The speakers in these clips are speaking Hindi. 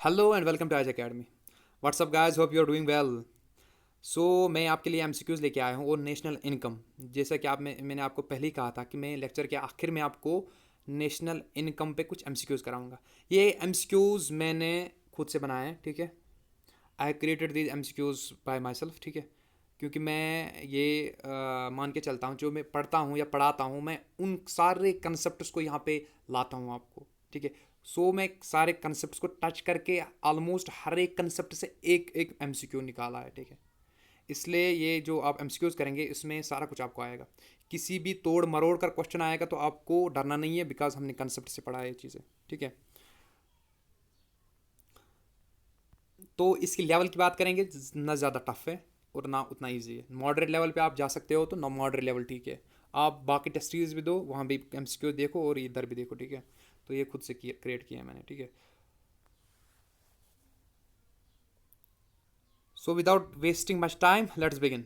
Hello and welcome to Edge Academy. What's up guys, hope you are doing well. So मैं आपके लिए एमसीक्यूज़ लेके आया हूँ और नेशनल इनकम। जैसा कि मैंने आपको पहले ही कहा था कि मैं लेक्चर के आखिर में आपको नेशनल इनकम पे कुछ एमसीक्यूज़ कराऊंगा। ये एमसीक्यूज़ मैंने खुद से बनाए हैं, ठीक है। I created these MCQs bye my self, ठीक है। क्योंकि मैं ये मान के चलता हूँ, जो मैं पढ़ता हूँ या पढ़ाता हूँ, मैं उन सारे कंसेप्ट को यहाँ पे लाता हूँ आपको, ठीक है। सो मैं सारे कंसेप्ट को टच करके ऑलमोस्ट हर एक कंसेप्ट से एक एक एमसीक्यू निकाला है, ठीक है। इसलिए ये जो आप एमसीक्यूज करेंगे इसमें सारा कुछ आपको आएगा। किसी भी तोड़ मरोड़ कर क्वेश्चन आएगा तो आपको डरना नहीं है, बिकॉज हमने कंसेप्ट से पढ़ा है ये चीज़ें, ठीक है। तो इसकी लेवल की बात करेंगे, ना ज़्यादा टफ है और ना उतना ईजी है। मॉडरेट लेवल पे आप जा सकते हो, तो ना मॉडरेट लेवल ठीक है। आप बाकी टेस्ट सीरीज भी दो, वहाँ भी एमसीक्यू देखो और इधर भी देखो, ठीक है। तो ये खुद से क्रिएट किया है मैंने, ठीक है। So without wasting much time, let's begin.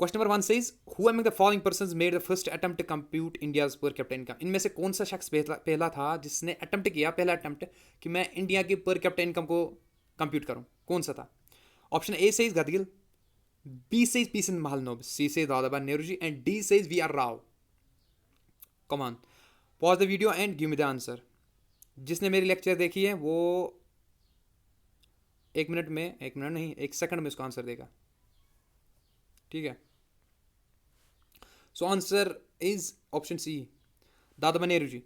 Question number 1 says, who among the following persons made the first attempt to compute India's per capita income? इनमें से कौन सा शख्स पहला था जिसने अटेम्प्ट किया, पहला अटेम्प्ट कि मैं इंडिया की पर कैपिटा इनकम को कंप्यूट करूं? कौन सा था? Option A says Gadgil, B says P Singh Mahalanobis, C says Dadabhai Nehru ji and D says V R Rao. Come on, pause the video and give me the answer. जिसने मेरी लेक्चर देखी है वो 1 मिनट में, 1 मिनट नहीं, 1 सेकंड में उसका आंसर देगा, ठीक है। So answer is option C, दादा नेहरू जी।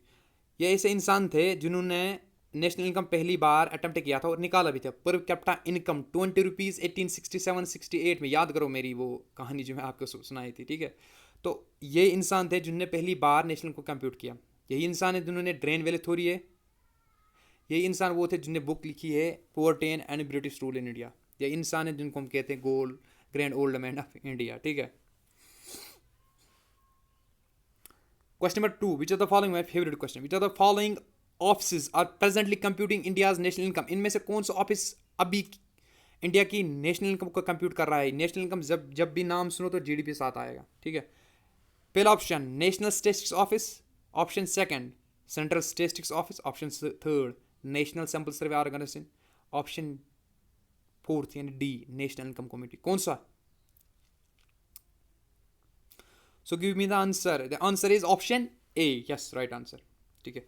ये ऐसे इंसान थे जिन्होंने नेशनल इनकम पहली बार अटेम्प्ट किया था और निकाला भी था। पर कैपिटा इनकम 20 रुपीज़ 1867-68 में, याद करो मेरी वो कहानी जो मैं आपको सुनाई थी, ठीक है। तो ये इंसान थे जिन्होंने पहली बार नेशनल को कंप्यूट किया। यही इंसान है जिन्होंने ड्रेन वैली थ्योरी है। यही इंसान वो थे जिन्होंने बुक लिखी है poverty and British rule in India. यही इंसान है जिनको हम कहते हैं gold grand old man of India, ठीक है। Question number 2, which of the following, my favorite question, which of the following offices are presently computing India's national income? इनमें से कौन सा ऑफिस अभी इंडिया की नेशनल इनकम को कंप्यूट कर रहा है? नेशनल इनकम जब जब भी नाम सुनो तो जीडीपी साथ आएगा, ठीक है। पहला option national statistics office, option second central statistics office, option third national sample survey organisation, option fourth यानी डी नेशनल इनकम कमेटी। कौन सा? So give me the answer. The answer is option A, yes right answer, ठीक है।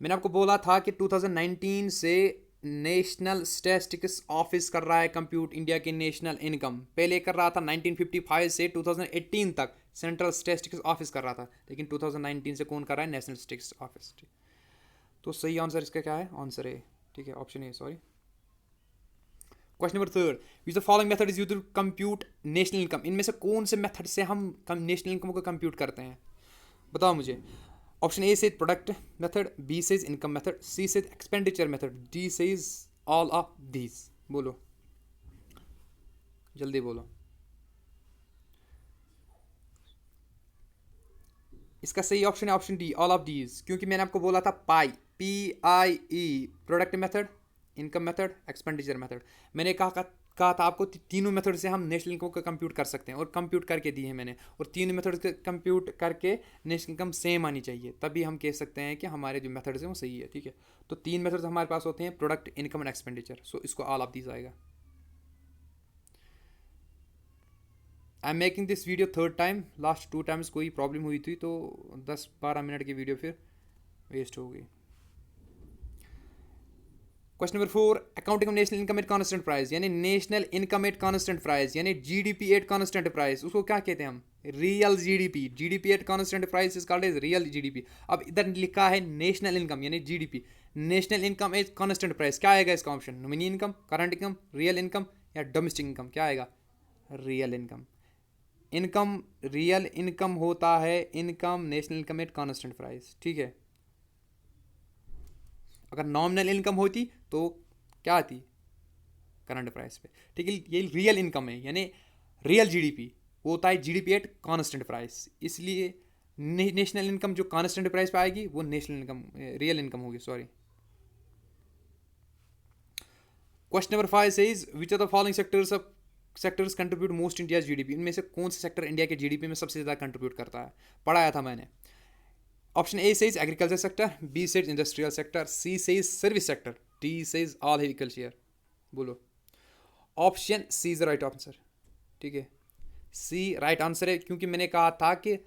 मैंने आपको बोला था कि 2019 से नेशनल स्टैटिस्टिक्स ऑफिस कर रहा है कंप्यूट इंडिया की नेशनल इनकम। पहले कर रहा था 1955 से 2018 तक सेंट्रल स्टैटिस्टिक्स ऑफिस कर रहा था, लेकिन 2019 से कौन कर रहा है? National statistics office. तो सही आंसर इसका क्या है? आंसर ए, ठीक है, option A, sorry. Question number third, which the following method is use to compute national income? इनमें से कौन से मेथड से हम नेशनल इनकम को कंप्यूट करते हैं? बताओ मुझे। ऑप्शन ए से प्रोडक्ट मेथड, बी से इनकम मेथड, सी से एक्सपेंडिचर मेथड, डी से ऑल ऑफ दीज। बोलो, जल्दी बोलो। इसका सही ऑप्शन है option D, all of these. क्योंकि मैंने आपको बोला था पाई, PIE, product method, income method, expenditure method. मैंने कहा था आपको तीनों मेथड से हम नेशनल इनकम को कंप्यूट कर सकते हैं और कंप्यूट करके दी है मैंने। और तीनों मेथड कंप्यूट करके नेशनल इनकम सेम आनी चाहिए, तभी हम कह सकते हैं कि हमारे जो मेथड्स हैं वो सही है, ठीक है। तो 3 मेथड्स हमारे पास होते हैं, प्रोडक्ट, इनकम एंड एक्सपेंडिचर। सो इसको ऑल ऑफ दीज आएगा। I am making this video third time, last 2 times कोई प्रॉब्लम हुई थी तो 10-12 मिनट की वीडियो फिर वेस्ट हो गई। Question number 4, accounting of national income at constant price, यानी national income at constant price यानी जीडीपी एट कांस्टेंट प्राइस, उसको क्या कहते हैं हम? Real GDP. GDP at constant price is called as real GDP. अब इधर लिखा है नेशनल इनकम यानी GDP. National income at constant price, क्या आएगा इसका option? Nominee income, current income, real income या डोमेस्टिक इनकम? क्या आएगा? Real income. Income real income होता है income national income at constant price, ठीक है। अगर नॉमिनल इनकम होती तो क्या आती? करंट प्राइस पे, ठीक है। ये रियल इनकम है यानी रियल जीडीपी होता है जीडीपी एट कांस्टेंट प्राइस। इसलिए नेशनल इनकम जो कांस्टेंट प्राइस पे आएगी वो नेशनल इनकम, रियल इनकम होगी, सॉरी। क्वेश्चन नंबर 5 से is which are the following sectors contribute most India GDP? इनमें से कौन सा सेक्टर इंडिया के जीडीपी में सबसे ज़्यादा कंट्रीब्यूट करता है? पढ़ाया था मैंने। ऑप्शन ए से एग्रीकल्चर सेक्टर, बी से इंडस्ट्रियल सेक्टर, सी से service sector, D says all have equal share. बोलो option C is right answer. ठीक है, सी राइट आंसर है, क्योंकि मैंने कहा था कि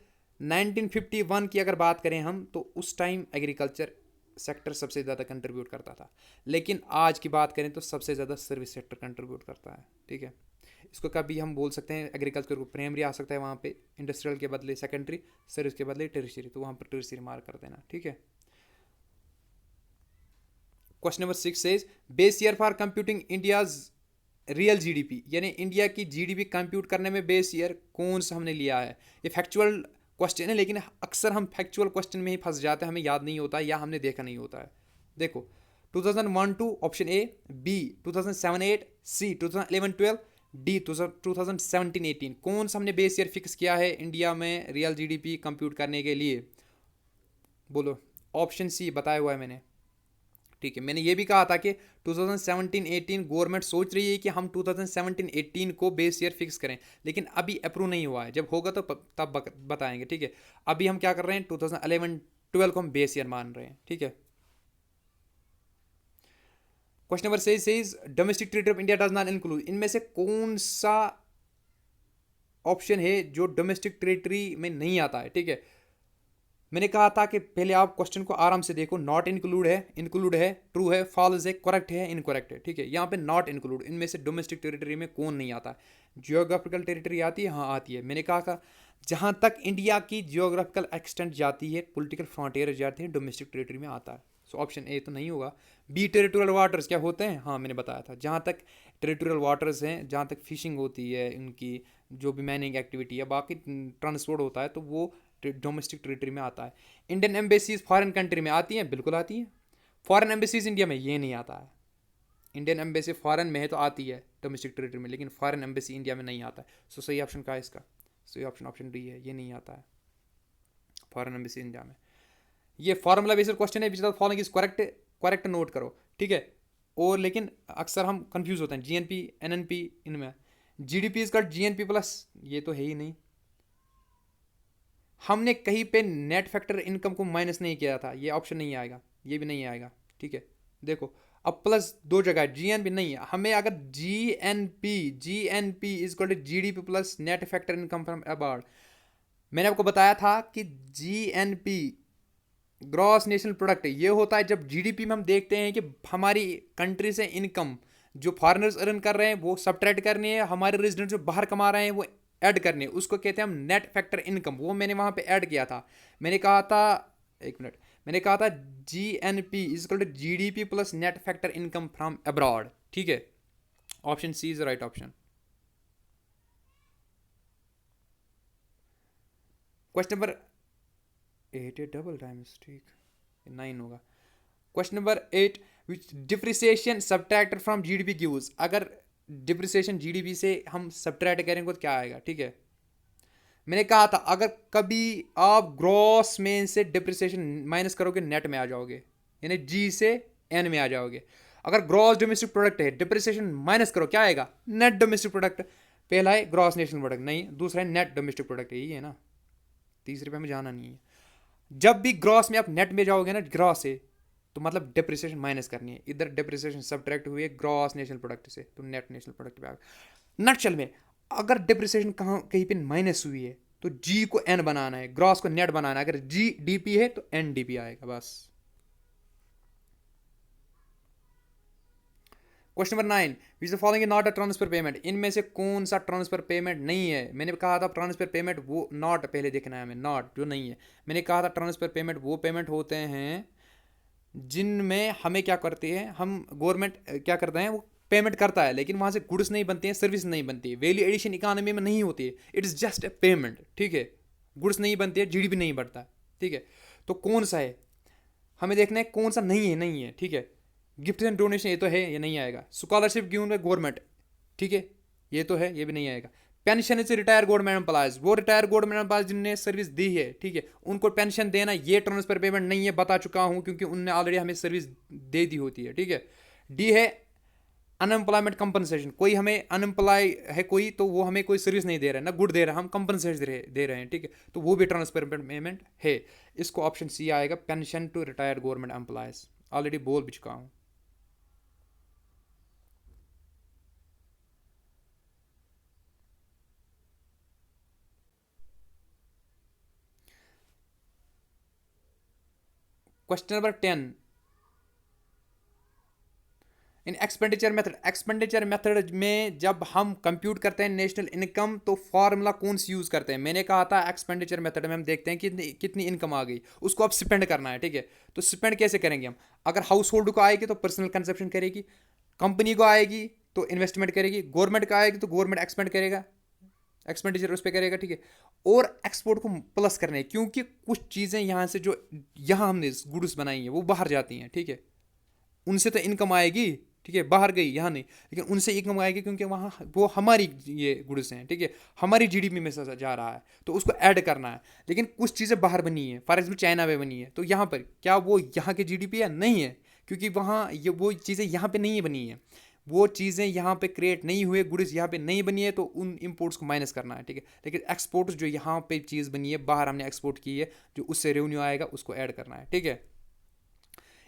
1951 की अगर बात करें हम तो उस टाइम एग्रीकल्चर सेक्टर सबसे ज़्यादा कंट्रीब्यूट करता था, लेकिन आज की बात करें तो सबसे ज़्यादा सर्विस सेक्टर कंट्रीब्यूट करता है। ठीक है, इसको कभी हम बोल सकते हैं एग्रीकल्चर को प्राइमरी आ सकता है, वहाँ पे इंडस्ट्रियल के बदले सेकेंडरी, सर्विस के बदले टेरिशरी, तो वहाँ पर टेरिशरी मार्क कर देना। ठीक है, question number 6 says base year for computing India's real GDP, यानी इंडिया की जीडीपी कंप्यूट करने में बेस ईयर कौन सा हमने लिया है। ये फैक्चुअल क्वेश्चन है, लेकिन अक्सर हम फैक्चुअल क्वेश्चन में ही फंस जाते हैं, हमें याद नहीं होता है या हमने देखा नहीं होता है। देखो 2001-2 option A, B 2007-8, C 2011-12, D 2017-18, कौन सा हमने बेस ईयर फिक्स किया है इंडिया में रियल जीडीपी कंप्यूट करने के लिए। बोलो ऑप्शन सी बताया हुआ है मैंने। ठीक है, मैंने ये भी कहा था कि 2017-18 गवर्नमेंट सोच रही है कि हम 2017-18 को बेस ईयर फिक्स करें, लेकिन अभी अप्रूव नहीं हुआ है, जब होगा तो तब बताएंगे। ठीक है, अभी हम क्या कर रहे हैं 2011-12 को हम बेस ईयर मान रहे हैं। ठीक है, question number says domestic territory of India does not include, इनमें से कौन सा ऑप्शन है जो डोमेस्टिक टेरिटरी में नहीं आता है। ठीक है, मैंने कहा था कि पहले आप क्वेश्चन को आराम से देखो, नॉट इंक्लूड है, इंक्लूड है, ट्रू है, फॉल्स है, करेक्ट है, इनकरेक्ट है। ठीक है, यहाँ पे नॉट इंक्लूड, इनमें से डोमेस्टिक टेरिटरी में कौन नहीं आता। जियोग्राफिकल टेरिटरी आती है, हाँ आती है। मैंने कहा था जहाँ तक इंडिया की जियोग्राफिकल एक्सटेंट जाती है, पॉलिटिकल फ्रंटियर जाती है, डोमेस्टिक टेरिटरी में आता है। सो ऑप्शन ए तो नहीं होगा। बी टेरिटोरियल वाटर्स क्या होते हैं, हाँ मैंने बताया था, जहाँ तक टेरिटोरियल वाटर्स हैं, जहाँ तक फिशिंग होती है, इनकी जो भी मैनिंग एक्टिविटी है, बाकी ट्रांसपोर्ट होता है, तो वो डोमेस्टिक टेरिटरी में आता है। इंडियन एम्बेसीज फॉरेन कंट्री में आती हैं, बिल्कुल आती हैं। फॉरेन एम्बेसीज इंडिया में ये नहीं आता है। इंडियन एम्बेसी फॉरेन में है तो आती है डोमेस्टिक टेरिटरी में, लेकिन फॉरेन एम्बेसी इंडिया में नहीं आता है। सो सही ऑप्शन का है इसका, सही ऑप्शन ऑप्शन डी है, ये नहीं आता है फॉरेन एम्बेसी इंडिया में। ये फॉर्मूला बेस्ड क्वेश्चन है, विच the following is correct, correct note करो। ठीक है, और लेकिन अक्सर हम कंफ्यूज होते हैं जीएनपी एनएनपी इनमें। GDP is cut GNP plus, ये तो है ही नहीं। हमने कहीं पे नेट फैक्टर इनकम को माइनस नहीं किया था, ये ऑप्शन नहीं आएगा, ये भी नहीं आएगा। ठीक है, देखो अब प्लस दो जगह है, जीएनपी नहीं है। हमें अगर GNP is equal to GDP plus net factor income from abroad, मैंने आपको बताया था कि जीएनपी ग्रॉस नेशनल प्रोडक्ट ये होता है जब जीडीपी में हम देखते हैं कि हमारी कंट्री से इनकम जो फॉरेनर्स अर्न कर रहे हैं वो सब्ट्रैक्ट करनी है, हमारे रेजिडेंट जो बाहर कमा रहे हैं वो ऐड करने, उसको कहते हैं हम नेट फैक्टर इनकम। वो मैंने वहाँ पे ऐड किया था। मैंने कहा था, एक मिनट, मैंने कहा था GNP is equal to GDP plus net factor income from abroad. ठीक है, option C is right option. Question number 8 double times, ठीक 9 होगा। Question number 8 which depreciation subtracted from GDP gives, अगर डिप्रिसिएशन जीडीपी से हम सब्ट्रैक्ट करेंगे तो क्या आएगा। ठीक है, मैंने कहा था अगर कभी आप ग्रॉस में से डिप्रिसिएशन माइनस करोगे नेट में आ जाओगे, यानी जी से एन में आ जाओगे। अगर ग्रॉस डोमेस्टिक प्रोडक्ट है, डिप्रिसिएशन माइनस करो, क्या आएगा, नेट डोमेस्टिक प्रोडक्ट। पहला है ग्रॉस नेशनल प्रोडक्ट, नहीं, दूसरा है नेट डोमेस्टिक प्रोडक्ट, यही है ना, तीसरे पे हमें जाना नहीं है। जब भी ग्रॉस में आप नेट में जाओगे ना, ग्रॉस से, तो मतलब डिप्रिसिएशन माइनस करनी है। इधर डिप्रिसिएशन सब्ट्रैक्ट हुई है ग्रॉस नेशनल प्रोडक्ट से, तो नेट नेशनल प्रोडक्ट पे आ गया। नटशल में अगर डिप्रिसिएशन कहाँ कहीं पे माइनस हुई है तो जी को एन बनाना है, ग्रॉस को नेट बनाना है। अगर जी डीपी है तो एन डीपी आएगा, बस। Question number 9 which the following is not a transfer payment, इनमें से कौन सा ट्रांसफर पेमेंट नहीं है। मैंने कहा था ट्रांसफर पेमेंट वो नॉट पहले देखना है हमें, नॉट जो नहीं है। मैंने कहा था ट्रांसफर पेमेंट वो पेमेंट होते हैं जिनमें हमें क्या करते हैं, हम गवर्नमेंट क्या करते हैं, वो पेमेंट करता है लेकिन वहाँ से गुड्स नहीं बनती हैं, सर्विस नहीं बनती है, वैल्यू एडिशन इकोनॉमी में नहीं होती है, it is just a payment. ठीक है, गुड्स नहीं बनती है, जीडीपी नहीं बढ़ता। ठीक है, तो कौन सा है हमें देखना है, कौन सा नहीं है, नहीं है। ठीक है, गिफ्ट एंड डोनेशन ये तो है, ये नहीं आएगा। स्कॉलरशिप गिवन बाय गवर्नमेंट, ठीक है, ये तो है, ये भी नहीं आएगा। पेंशन से रिटायर गवर्नमेंट एम्प्लॉयज, वो रिटायर गवर्नमेंट एम्प्लॉयज जिनने सर्विस दी है, ठीक है, उनको पेंशन देना, ये ट्रांसफर पेमेंट नहीं है, बता चुका हूं क्योंकि उनने ऑलरेडी हमें सर्विस दे दी होती है। ठीक है, डी है अनएम्प्लॉयमेंट कंपनसेशन, कोई हमें अनएम्प्लॉय है कोई, तो वो हमें कोई सर्विस नहीं दे रहा है ना गुड दे रहा है, हम कंपनसेशन दे रहे हैं। ठीक है, तो वो भी ट्रांसफर पेमेंट है। इसको ऑप्शन सी आएगा, pension to retired government employees, already बोल भी चुका हूँ। Question number 10, in expenditure method में जब हम कंप्यूट करते हैं नेशनल इनकम तो फॉर्मूला कौन सी यूज़ करते हैं? मैंने कहा था एक्सपेंडिचर मेथड में हम देखते हैं कितनी कितनी इनकम आ गई, उसको अब स्पेंड करना है, ठीक है। तो स्पेंड कैसे करेंगे हम? अगर हाउस होल्ड को आएगी तो पर्सनल कंजप्शन करेगी, कंपनी को आएगी तो इन्वेस्टमेंट करेगी, गवर्नमेंट का आएगी तो गवर्नमेंट एक्सपेंड करेगा, एक्सपेंडिचर उस पर करेगा, ठीक है। और एक्सपोर्ट को प्लस करना है, क्योंकि कुछ चीज़ें यहाँ से जो यहाँ हमने गुड्स बनाई हैं वो बाहर जाती हैं, ठीक है। उनसे तो इनकम आएगी, ठीक है, बाहर गई यहाँ नहीं, लेकिन उनसे इनकम आएगी क्योंकि वहाँ वो हमारी ये गुड्स हैं, ठीक है, हमारी जीडीपी में से जा रहा है, तो उसको ऐड करना है। लेकिन कुछ चीज़ें बाहर बनी है, फॉर एग्जाम्पल चाइना में बनी है, तो यहाँ पर क्या वो यहाँ की जीडीपी है? नहीं है, क्योंकि वहाँ ये वो चीज़ें यहाँ पे नहीं बनी है, वो चीज़ें यहाँ पे क्रिएट नहीं हुए, गुड्स यहाँ पे नहीं बनी है, तो उन इम्पोर्ट्स को माइनस करना है, ठीक है। लेकिन एक्सपोर्ट्स जो यहाँ पे चीज़ बनी है बाहर हमने एक्सपोर्ट की है, जो उससे रेवेन्यू आएगा उसको ऐड करना है, ठीक है।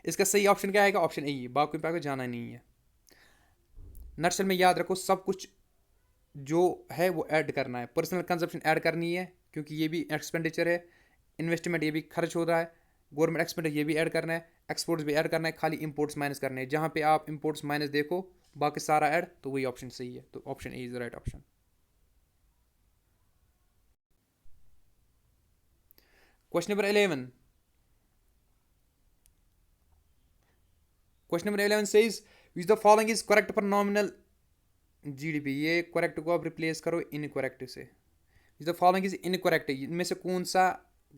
इसका सही ऑप्शन क्या आएगा? ऑप्शन ए, बाकी पे जाना नहीं है। नर्सल में याद रखो सब कुछ जो है वो ऐड करना है, पर्सनल कंजप्शन ऐड करनी है क्योंकि ये भी एक्सपेंडिचर है, इन्वेस्टमेंट ये भी खर्च होता है, गवर्नमेंट एक्सपेंडिचर ये भी ऐड करना है, एक्सपोर्ट्स भी ऐड करना है, खाली इंपोर्ट्स माइनस करने हैं। जहाँ पे आप इंपोर्ट्स माइनस देखो बाकी सारा ऐड, तो वही ऑप्शन सही है, तो option A is the right option. Question number 11, question number 11 says which the following is correct for nominal GDP. ये करेक्ट को आप रिप्लेस करो इनकरेक्ट से। विच द फॉलोइंग इज इनकरेक्ट, इनमें से कौन सा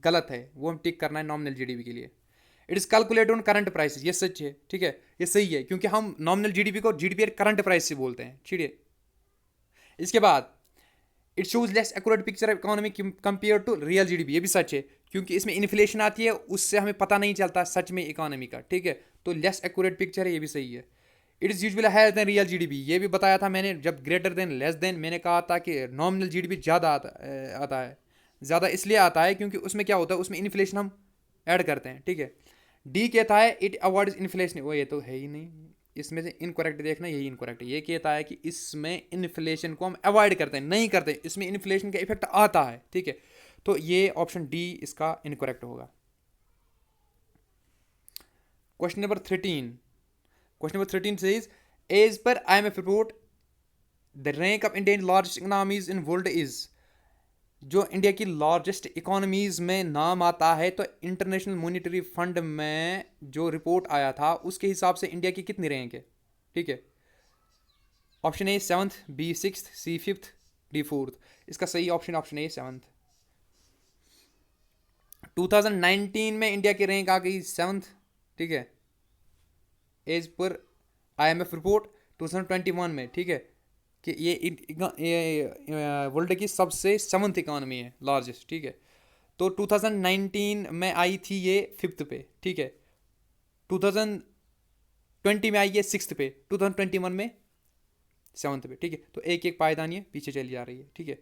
गलत है वो हम टिक करना है नॉमिनल जीडीपी के लिए। It is calculate on current prices, ये सच है, ठीक है, ये सही है, क्योंकि हम नॉमिनल जीडीपी को जीडीपी करंट प्राइस से बोलते हैं, ठीक है। इसके बाद it shows less accurate picture of economy compare to real GDP, ये भी सच है, क्योंकि इसमें इन्फ्लेशन आती है उससे हमें पता नहीं चलता सच में इकोनॉमी का, ठीक है। तो लेस एक्यूरेट पिक्चर है, ये भी सही है। It is usually higher than real GDP, ये भी बताया था मैंने, जब ग्रेटर देन लेस देन मैंने कहा था कि नॉमिनल जीडीपी ज़्यादा आता है, ज़्यादा इसलिए आता है क्योंकि उसमें क्या होता है, उसमें इन्फ्लेशन हम ऐड करते हैं, ठीक है। डी कहता है इट अवॉइड्स इन्फ्लेशन, वो ये तो है ही नहीं, इसमें से इनकरेक्ट देखना, यही इनकरेक्ट है। ये कहता है कि इसमें इन्फ्लेशन को हम अवॉइड करते हैं, नहीं करते, इसमें इन्फ्लेशन का इफेक्ट आता है, ठीक है। तो ये ऑप्शन डी इसका इनकरेक्ट होगा। Question number 13, question number 13 says as per IMF report the rank of Indian largest economies in world is, जो इंडिया की लार्जेस्ट इकोनॉमीज में नाम आता है, तो इंटरनेशनल मॉनिटरी फंड में जो रिपोर्ट आया था उसके हिसाब से इंडिया की कितनी रैंक है, ठीक है। Option A 7th, B 6th, C 5th, D 4th। इसका सही ऑप्शन ऑप्शन ए 7th। 2019 में इंडिया की रैंक आ गई 7th, ठीक है, एज पर IMF रिपोर्ट 2021 में, ठीक है, कि ये वर्ल्ड की सबसे 7th इकोनॉमी है, लार्जेस्ट, ठीक है। तो 2019 में आई थी ये 5th पे, ठीक है, 2020 में आई है 6th पे, 2021 में 7th पे, ठीक है। तो एक एक पायदान ये पीछे चली जा रही है, ठीक है।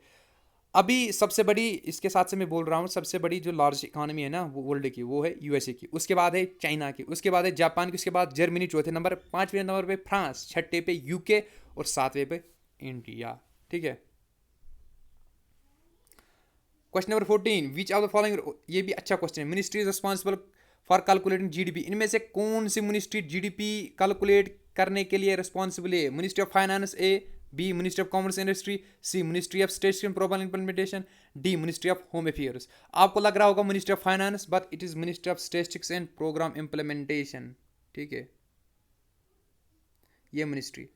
अभी सबसे बड़ी, इसके साथ से मैं बोल रहा हूँ, सबसे बड़ी जो लार्ज इकोनॉमी है ना वो वर्ल्ड की, वो है यूएसए की, उसके बाद है चाइना की, उसके बाद है जापान की, उसके बाद जर्मनी चौथे नंबर, 5वें नंबर पे फ्रांस, छठे पे यूके और 7वें पे इंडिया, ठीक है। Question number 14, which of the following, ये भी अच्छा क्वेश्चन है, ministry is responsible for calculating GDP, इनमें से कौन सी मिनिस्ट्री जीडीपी कैलकुलेट करने के लिए रिस्पॉन्सिबल है? Ministry of finance A, B ministry of commerce industry, C ministry of statistics and programme implementation, D ministry of home affairs. आपको लग रहा होगा ministry of finance, but it is ministry of statistics and programme implementation, ठीक है, ये मिनिस्ट्री,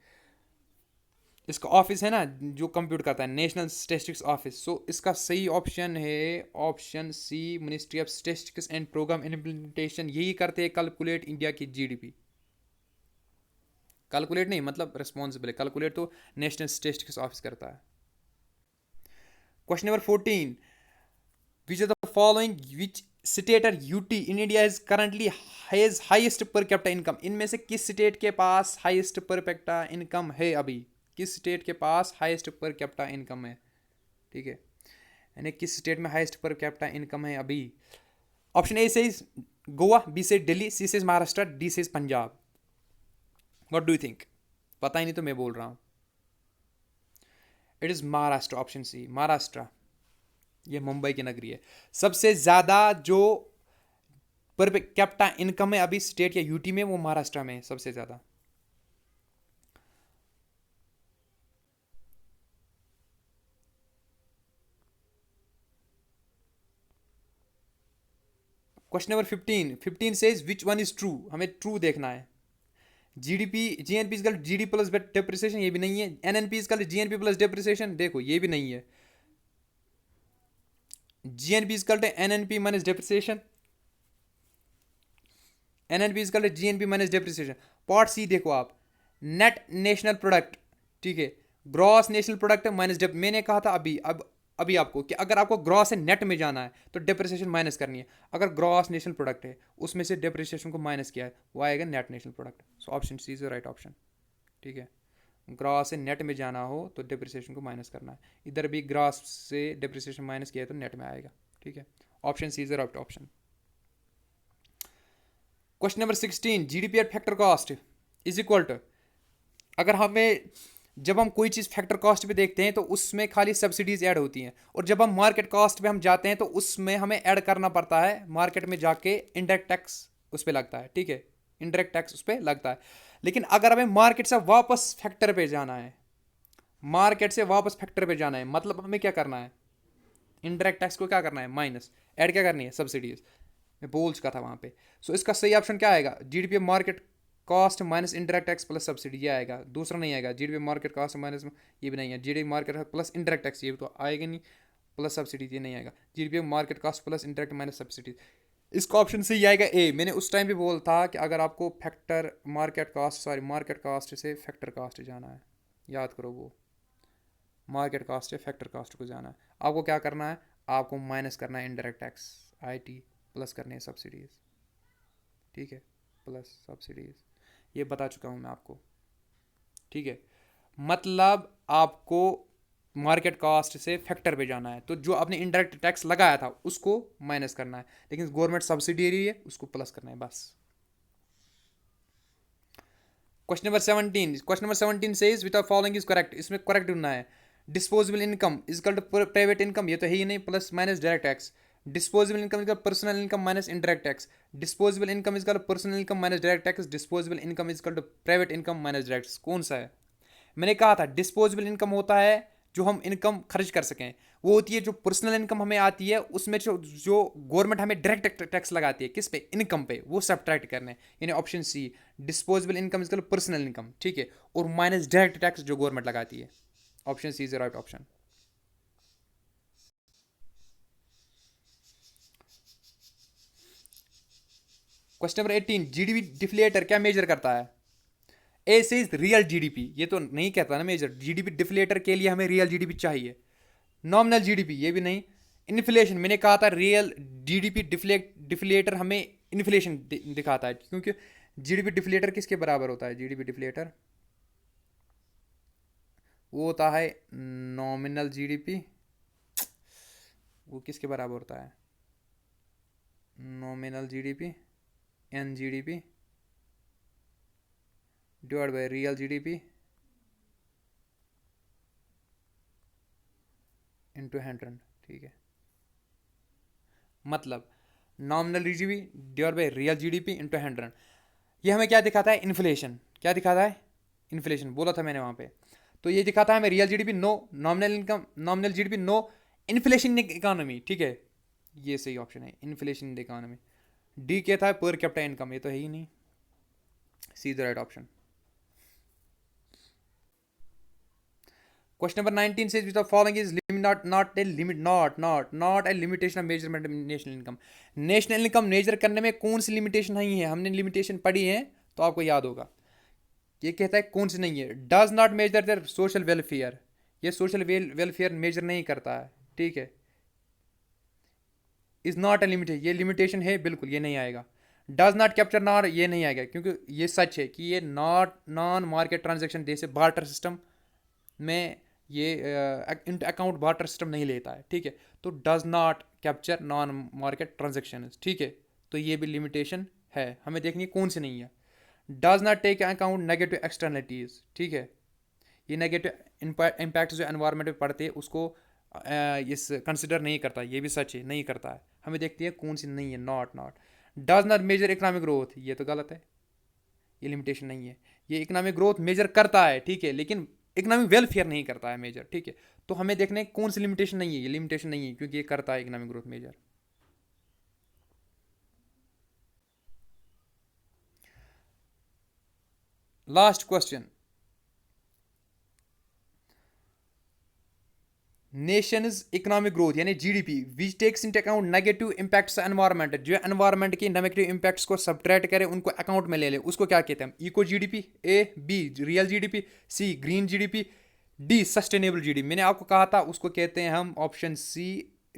इसका ऑफिस है ना जो कंप्यूट करता है, नेशनल स्टेटिस्टिक्स ऑफिस। सो इसका सही ऑप्शन है option C, ministry of statistics and programme implementation, यही करते हैं कैलकुलेट इंडिया की जीडीपी। कैलकुलेट नहीं मतलब रिस्पॉन्सिबल है, कैलकुलेट तो नेशनल स्टेटिस्टिक्स ऑफिस करता है। Question number 14, which are the following which state और UT in India is currently has highest per capita income, इनमें से किस स्टेट के पास हाईएस्ट पर कैपिटा इनकम है? अभी किस स्टेट के पास हाईएस्ट पर कैपिटा इनकम है, ठीक है, यानी किस स्टेट में हाईएस्ट पर कैपिटा इनकम है अभी? ऑप्शन ए से गोवा, बी से दिल्ली, सी से महाराष्ट्र, डी से Punjab. What do you think? पता ही नहीं तो मैं बोल रहा हूँ, it is Maharashtra, option C Maharashtra. ये मुंबई की नगरी है। सबसे ज़्यादा जो पर कैपिटा इनकम में अभी स्टेट या यूटी में वो महाराष्ट्र में है सबसे ज़्यादा। Question number 15 says which one is true, हमें ट्रू देखना है। GDP GNP is equal GD plus depreciation, ये भी नहीं है। NNP is equal GNP plus depreciation, देखो ये भी नहीं है। GNP is equal to NNP minus depreciation, NNP is equal to GNP minus depreciation. Part C देखो आप, नेट नेशनल प्रोडक्ट, ठीक है, gross national product minus dep, मैंने कहा था अभी आपको कि अगर आपको ग्रॉस से नेट में जाना है तो डेप्रिसिएशन माइनस करनी है। अगर ग्रॉस नेशनल प्रोडक्ट है उसमें से डेप्रिसिएशन को माइनस किया है, वो आएगा net national product. So option C is the right option, ठीक है। ग्रॉस से नेट में जाना हो तो डेप्रिसिएशन को माइनस करना है, इधर भी ग्रॉस से डेप्रिसिएशन माइनस किया है तो नेट में आएगा, ठीक है। Option C is the right option. Question number 16, GDP at factor cost is equal to, अगर हमें जब हम कोई चीज़ फैक्टर कॉस्ट पे देखते हैं तो उसमें खाली सब्सिडीज ऐड होती हैं, और जब हम मार्केट कॉस्ट पे हम जाते हैं तो उसमें हमें ऐड करना पड़ता है, मार्केट में जाके इनडायरेक्ट टैक्स उस पर लगता है, ठीक है, इनडायरेक्ट टैक्स उस पर लगता है। लेकिन अगर हमें मार्केट से वापस फैक्टर पे जाना है, मार्केट से वापस फैक्टर पे जाना है, मतलब हमें क्या करना है, इनडायरेक्ट टैक्स को क्या करना है, माइनस, ऐड क्या करनी है, सब्सिडीज, मैं बोल चुका था वहाँ पे। सो इसका सही ऑप्शन क्या आएगा, GDP market cost minus indirect tax plus subsidy, ये आएगा, दूसरा नहीं आएगा। जीडीपी मार्केट कॉस्ट माइनस, ये भी नहीं है। GDP market plus indirect tax, ये तो आएगा नहीं, प्लस सब्सिडी, ये नहीं आएगा। GDP market cost plus indirect minus subsidy, इसका ऑप्शन सही आएगा ए। मैंने उस टाइम भी बोला था कि अगर आपको factor market cost, sorry market cost से फैक्टर कॉस्ट जाना है, याद करो वो मार्केट कॉस्ट से फैक्टर कॉस्ट को जाना है, आपको क्या करना है, आपको माइनस करना है इंडायरेक्ट टैक्स आईटी, प्लस करने हैं सब्सिडीज, ठीक है, प्लस सब्सिडीज, ये बता चुका हूँ मैं आपको, ठीक है। मतलब आपको मार्केट कॉस्ट से फैक्टर पे जाना है, तो जो आपने इनडायरेक्ट टैक्स लगाया था उसको माइनस करना है, लेकिन गवर्नमेंट सब्सिडी है उसको प्लस करना है, बस। Question number 17 says with following is correct, इसमें करेक्ट ढूंढना है। Disposable income is equal to private income, ये तो है ही नहीं, plus minus direct tax. Disposable income is equal personal income minus indirect tax. Disposable income is equal personal income minus direct tax. Disposable income is equal to private income minus direct, कौन सा है। मैंने कहा था डिस्पोजेबल इनकम होता है जो हम इनकम खर्च कर सकें, वो होती है जो पर्सनल इनकम हमें आती है, उसमें जो जो गवर्नमेंट हमें डायरेक्ट टैक्स लगाती है, किस पे, इनकम पे, वो सब्ट्रैक्ट करने, यानी option C disposable income is personal income, ठीक है, और माइनस डायरेक्ट टैक्स जो गवर्नमेंट लगाती है। Option C is the right option. Question number 18, GDP deflator क्या मेजर करता है। ए से रियल जीडीपी, ये तो नहीं कहता ना मेजर, जीडीपी डिफ्लेटर के लिए हमें रियल जीडीपी चाहिए। नॉमिनल जीडीपी, ये भी नहीं। इन्फ्लेशन, मैंने कहा था रियल जीडीपी डिफ्लेटर हमें इन्फ्लेशन दिखाता है, क्योंकि जीडीपी डिफ्लेटर किसके बराबर होता है, जीडीपी डिफ्लेटर वो होता है नॉमिनल जीडीपी, वो किसके बराबर होता है, nominal GDP N GDP divide by real GDP into 100, ठीक है। मतलब nominal GDP divide by real GDP into 100, ये हमें क्या दिखाता है, इन्फ्लेशन, क्या दिखाता है, इन्फ्लेशन बोला था मैंने वहाँ पे। तो ये दिखाता है हमें real GDP no, nominal income, nominal GDP no, inflation economy, ठीक है, ये सही ऑप्शन है, इन्फ्लेशन इन इकोनॉमी। डी क्या था, पर कैपिटा इनकम, ये तो है ही नहीं, see the right option. Question number 19 says which of the following is not a limit, not a limitation of measurement of national income। National income measure करने में कौन सी लिमिटेशन नहीं है, हमने लिमिटेशन पढ़ी है तो आपको याद होगा। ये कहता है कौन सी नहीं है, does not measure their social welfare, ये सोशल वेलफेयर मेजर नहीं करता है, ठीक है। इज नॉट ए लिमिटेशन, ये लिमिटेशन है बिल्कुल, ये नहीं आएगा। डज नॉट कैप्चर नॉट, ये नहीं आएगा, क्योंकि ये सच है कि ये नॉन मार्केट ट्रांजेक्शन जैसे बार्टर सिस्टम में ये अकाउंट बार्टर सिस्टम नहीं लेता है, ठीक है। तो does not capture non market transaction, ठीक है, तो ये भी लिमिटेशन है, हमें देखनी है कौन सी नहीं है। Does not take account negative externalities, ठीक है, ये नेगेटिव इम्पैक्ट जो एनवायरनमेंट में पड़ते हैं उसको इस कंसिडर नहीं करता, ये भी सच है, नहीं करता है, हमें देखती है कौन सी नहीं है, not does not measure economic growth, ये तो गलत है, ये लिमिटेशन नहीं है। ये इकोनॉमिक ग्रोथ मेजर करता है, ठीक है, लेकिन इकोनॉमिक वेलफेयर नहीं करता है मेजर, ठीक है। तो हमें देखना है कौन सी लिमिटेशन नहीं है, ये लिमिटेशन नहीं है क्योंकि ये करता है economic growth measure. Last question, nation's economic growth यानी GDP which takes into account negative impacts environment, जो एनवायरमेंट के नेगेटिव इम्पैक्ट्स को सब्ट्रैक्ट करे, उनको अकाउंट में ले ले, उसको क्या कहते हैं हम? Eco GDP, A B real GDP, C green GDP, D sustainable GDP. मैंने आपको कहा था उसको कहते हैं हम option C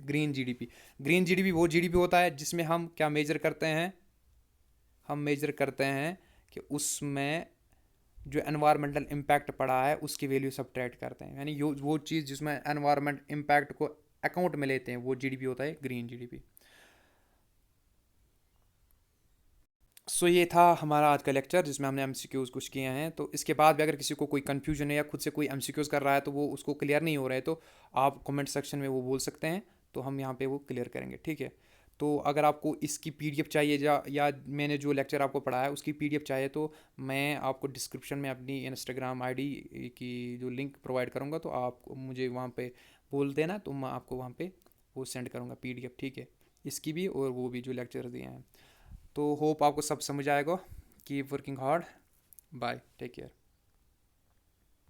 green GDP. Green GDP वो जीडीपी होता है जिसमें हम क्या मेजर करते हैं, हम मेजर करते हैं कि उसमें जो एनवायरमेंटल इम्पैक्ट पड़ा है उसकी वैल्यू सब्ट्रैक्ट करते हैं, यानी वो चीज़ जिसमें एनवायरमेंट इम्पैक्ट को अकाउंट में लेते हैं वो जीडीपी होता है ग्रीन जीडीपी। सो ये था हमारा आज का लेक्चर जिसमें हमने एमसीक्यूज़ कुछ किए हैं। तो इसके बाद भी अगर किसी को कोई कन्फ्यूजन है या खुद से कोई एमसीक्यूज़ कर रहा है तो वो उसको क्लियर नहीं हो रहा है तो आप कमेंट सेक्शन में वो बोल सकते हैं, तो हम यहाँ पे वो क्लियर करेंगे, ठीक है। तो अगर आपको इसकी पीडीएफ चाहिए या मैंने जो लेक्चर आपको पढ़ाया उसकी पीडीएफ चाहिए तो मैं आपको डिस्क्रिप्शन में अपनी इंस्टाग्राम आईडी की जो लिंक प्रोवाइड करूँगा, तो आप मुझे वहाँ पे बोल देना, तो मैं आपको वहाँ पे वो सेंड करूँगा पीडीएफ, ठीक है, इसकी भी और वो भी जो लेक्चर दिए हैं। तो होप आपको सब समझ आएगा। Keep working hard, bye, take care.